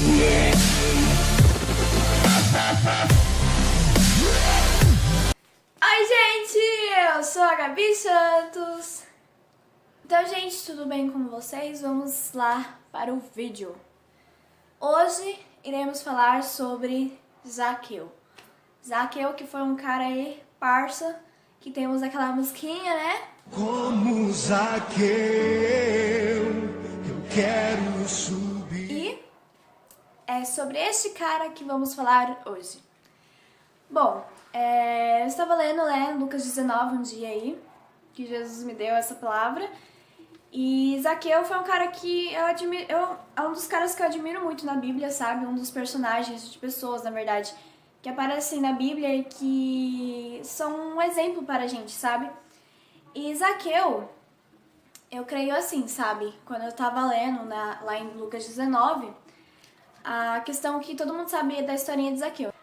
Oi, gente! Eu sou a Gabi Santos. Então, gente, tudo bem com vocês? Vamos lá para o vídeo. Hoje iremos falar sobre Zaqueu. Zaqueu, que foi um cara aí, parça, que temos aquela musiquinha, né? Como Zaqueu, eu quero subir. E é sobre este cara que vamos falar hoje. Bom, eu estava lendo, né, Lucas 19 um dia aí, que Jesus me deu essa palavra. E Zaqueu foi um cara que eu admiro, é um dos caras que eu admiro muito na Bíblia, sabe? Um dos personagens de pessoas, na verdade, que aparecem na Bíblia e que são um exemplo para a gente, sabe? E Zaqueu, eu creio assim, sabe? Quando eu tava lendo lá em Lucas 19, a questão que todo mundo sabe da historinha de Zaqueu.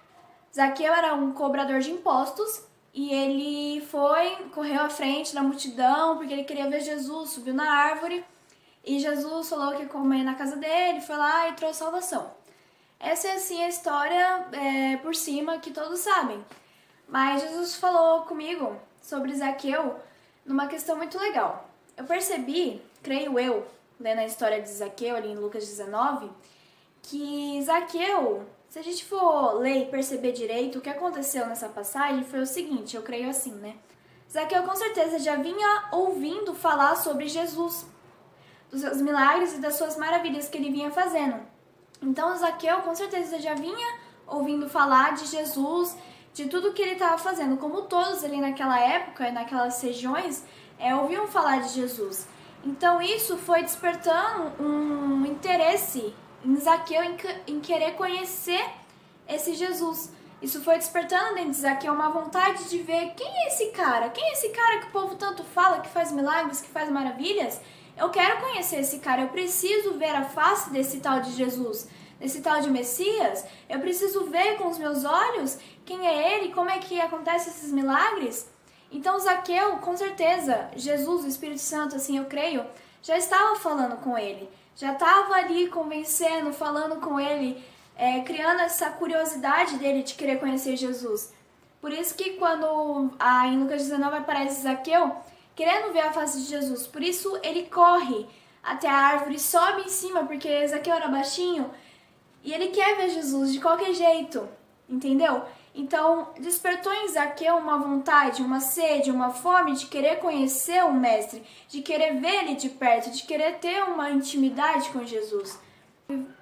Zaqueu era um cobrador de impostos e ele correu à frente da multidão porque ele queria ver Jesus, subiu na árvore e Jesus falou que ia comer na casa dele, foi lá e trouxe salvação. Essa é assim a história por cima que todos sabem. Mas Jesus falou comigo sobre Zaqueu numa questão muito legal. Eu percebi, creio eu, lendo a história de Zaqueu ali em Lucas 19, que Zaqueu, se a gente for ler e perceber direito, o que aconteceu nessa passagem foi o seguinte, eu creio assim, né? Zaqueu com certeza já vinha ouvindo falar sobre Jesus, dos seus milagres e das suas maravilhas que ele vinha fazendo. Então Zaqueu com certeza já vinha ouvindo falar de Jesus, de tudo que ele estava fazendo, como todos ali naquela época, naquelas regiões, ouviam falar de Jesus. Então isso foi despertando um interesse em Zaqueu em querer conhecer esse Jesus. Isso foi despertando dentro de Zaqueu uma vontade de ver quem é esse cara? Quem é esse cara que o povo tanto fala, que faz milagres, que faz maravilhas? Eu quero conhecer esse cara, eu preciso ver a face desse tal de Jesus, desse tal de Messias. Eu preciso ver com os meus olhos quem é ele, como é que acontecem esses milagres. Então Zaqueu, com certeza, Jesus, o Espírito Santo, assim eu creio, já estava falando com ele. Já estava ali convencendo, falando com ele, criando essa curiosidade dele de querer conhecer Jesus. Por isso que quando em Lucas 19 aparece Zaqueu, querendo ver a face de Jesus, por isso ele corre até a árvore, sobe em cima, porque Zaqueu era baixinho, e ele quer ver Jesus de qualquer jeito, entendeu? Então, despertou em Zaqueu uma vontade, uma sede, uma fome de querer conhecer o Mestre, de querer ver ele de perto, de querer ter uma intimidade com Jesus.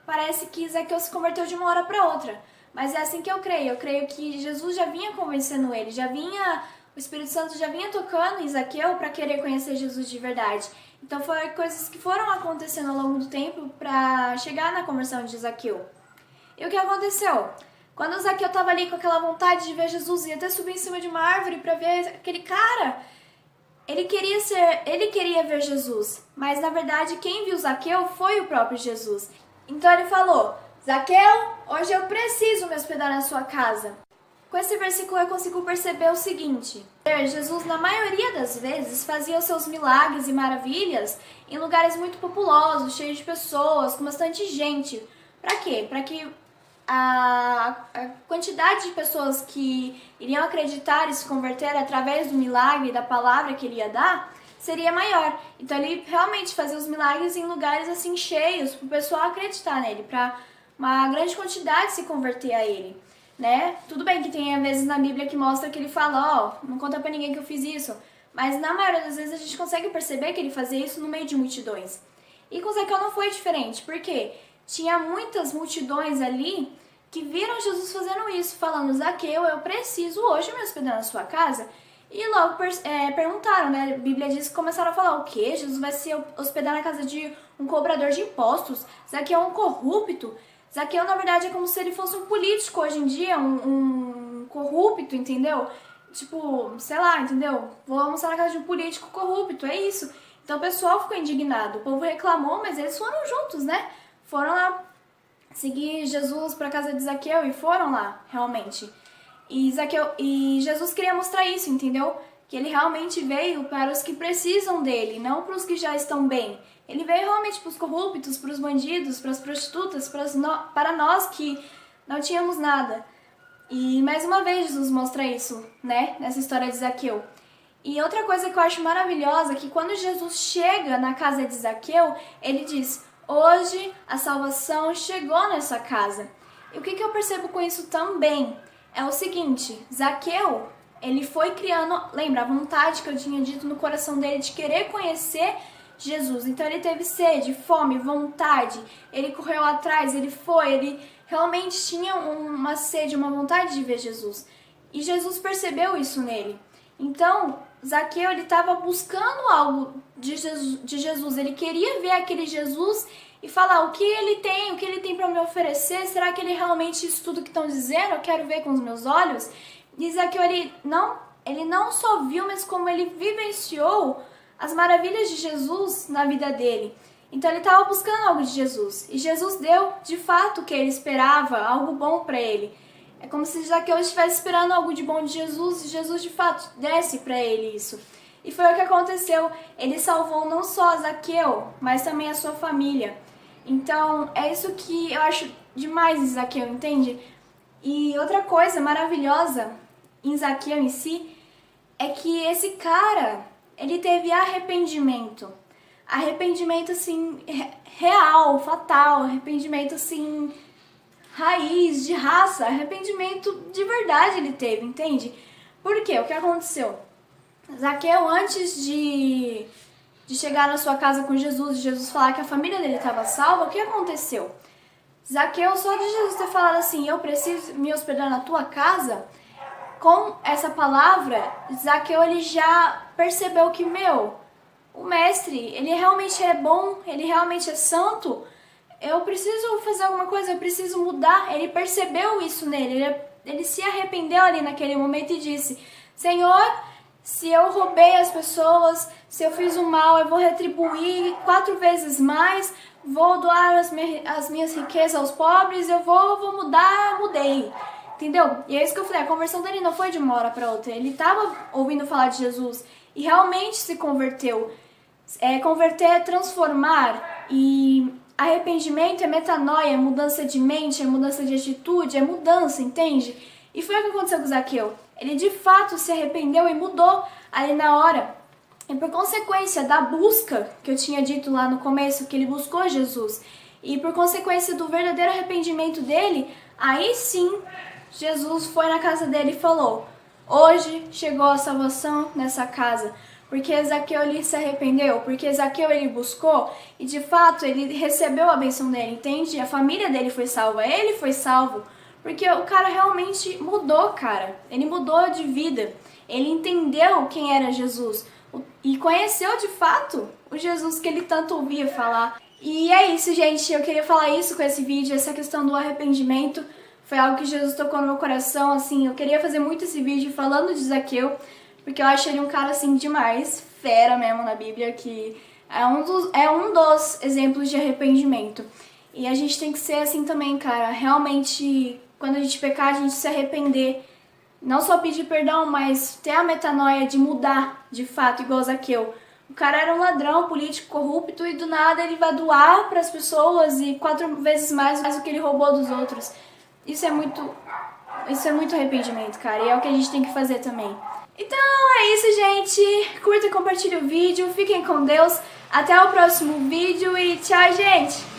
Parece que Zaqueu se converteu de uma hora para outra, mas é assim que eu creio. Eu creio que Jesus já vinha convencendo ele, o Espírito Santo já vinha tocando em Zaqueu para querer conhecer Jesus de verdade. Então, foram coisas que foram acontecendo ao longo do tempo para chegar na conversão de Zaqueu. E o que aconteceu? Quando o Zaqueu estava ali com aquela vontade de ver Jesus e até subir em cima de uma árvore para ver aquele cara, ele queria ver Jesus, mas na verdade quem viu Zaqueu foi o próprio Jesus. Então ele falou: Zaqueu, hoje eu preciso me hospedar na sua casa. Com esse versículo eu consigo perceber o seguinte: Jesus na maioria das vezes fazia os seus milagres e maravilhas em lugares muito populosos, cheios de pessoas, com bastante gente. Para quê? Para que a quantidade de pessoas que iriam acreditar e se converter através do milagre, da palavra que ele ia dar, seria maior. Então ele realmente fazia os milagres em lugares assim cheios, para o pessoal acreditar nele, para uma grande quantidade se converter a ele, né? Tudo bem que tem vezes na Bíblia que mostra que ele fala, não conta pra ninguém que eu fiz isso, mas na maioria das vezes a gente consegue perceber que ele fazia isso no meio de multidões. E com Zaqueu não foi diferente, porque tinha muitas multidões ali que viram Jesus fazendo isso, falando: Zaqueu, eu preciso hoje me hospedar na sua casa. E logo perguntaram, né? A Bíblia diz que começaram a falar: o quê? Jesus vai se hospedar na casa de um cobrador de impostos? Zaqueu é um corrupto? Zaqueu, na verdade, é como se ele fosse um político hoje em dia, um corrupto, entendeu? Tipo, sei lá, entendeu? Vou almoçar na casa de um político corrupto, é isso. Então o pessoal ficou indignado, o povo reclamou, mas eles foram juntos, né? Foram lá seguir Jesus para casa de Zaqueu e foram lá, realmente. E Jesus queria mostrar isso, entendeu? Que ele realmente veio para os que precisam dele, não para os que já estão bem. Ele veio realmente para os corruptos, para os bandidos, para as prostitutas, para nós que não tínhamos nada. E mais uma vez Jesus mostra isso, né, nessa história de Zaqueu. E outra coisa que eu acho maravilhosa é que quando Jesus chega na casa de Zaqueu, ele diz: hoje a salvação chegou nessa casa. E o que eu percebo com isso também é o seguinte: Zaqueu, ele foi criando, lembra, a vontade que eu tinha dito no coração dele de querer conhecer Jesus. Então ele teve sede, fome, vontade, ele correu atrás, ele realmente tinha uma sede, uma vontade de ver Jesus. E Jesus percebeu isso nele. Então, Zaqueu, ele estava buscando algo de Jesus, ele queria ver aquele Jesus e falar o que ele tem para me oferecer, será que ele realmente isso tudo que estão dizendo, eu quero ver com os meus olhos? E Zaqueu, ele não só viu, mas como ele vivenciou as maravilhas de Jesus na vida dele. Então ele estava buscando algo de Jesus, e Jesus deu de fato o que ele esperava, algo bom para ele. É como se Zaqueu estivesse esperando algo de bom de Jesus, e Jesus de fato desse para ele isso. E foi o que aconteceu, ele salvou não só Zaqueu, mas também a sua família. Então é isso que eu acho demais em Zaqueu, entende? E outra coisa maravilhosa em Zaqueu em si, é que esse cara, ele teve arrependimento. Arrependimento, assim, real, fatal, arrependimento, assim, raiz, de raça, arrependimento de verdade ele teve, entende? Por quê? O que aconteceu? Zaqueu, antes de chegar na sua casa com Jesus, e Jesus falar que a família dele estava salva, o que aconteceu? Zaqueu, só de Jesus ter falado assim, eu preciso me hospedar na tua casa, com essa palavra, Zaqueu, ele já percebeu que, o mestre, ele realmente é bom, ele realmente é santo, eu preciso fazer alguma coisa, eu preciso mudar. Ele percebeu isso nele, ele se arrependeu ali naquele momento e disse: Senhor, se eu roubei as pessoas, se eu fiz o mal, eu vou retribuir 4 vezes mais, vou doar as minhas riquezas aos pobres, eu vou mudar, eu mudei. Entendeu? E é isso que eu falei, a conversão dele não foi de uma hora para outra. Ele estava ouvindo falar de Jesus e realmente se converteu. Converter é transformar, e arrependimento é metanoia, é mudança de mente, é mudança de atitude, é mudança, entende? E foi o que aconteceu com Zaqueu. Ele de fato se arrependeu e mudou ali na hora. E por consequência da busca, que eu tinha dito lá no começo, que ele buscou Jesus, e por consequência do verdadeiro arrependimento dele, aí sim, Jesus foi na casa dele e falou: hoje chegou a salvação nessa casa, porque Zaqueu ele se arrependeu, porque Zaqueu ele buscou e de fato ele recebeu a bênção dele, entende? A família dele foi salva, ele foi salvo, porque o cara realmente mudou, cara. Ele mudou de vida, ele entendeu quem era Jesus e conheceu de fato o Jesus que ele tanto ouvia falar. E é isso, gente, eu queria falar isso com esse vídeo, essa questão do arrependimento. Foi algo que Jesus tocou no meu coração, assim, eu queria fazer muito esse vídeo falando de Zaqueu, porque eu acho ele um cara, assim, demais, fera mesmo na Bíblia, que é um dos exemplos de arrependimento. E a gente tem que ser assim também, cara, realmente, quando a gente pecar, a gente se arrepender, não só pedir perdão, mas ter a metanoia de mudar, de fato, igual Zaqueu. O cara era um ladrão, político, corrupto, e do nada ele vai doar para as pessoas e 4 vezes mais do que ele roubou dos outros. Isso é muito arrependimento, cara, e é o que a gente tem que fazer também. Então é isso, gente. Curta e compartilhe o vídeo. Fiquem com Deus. Até o próximo vídeo e tchau, gente!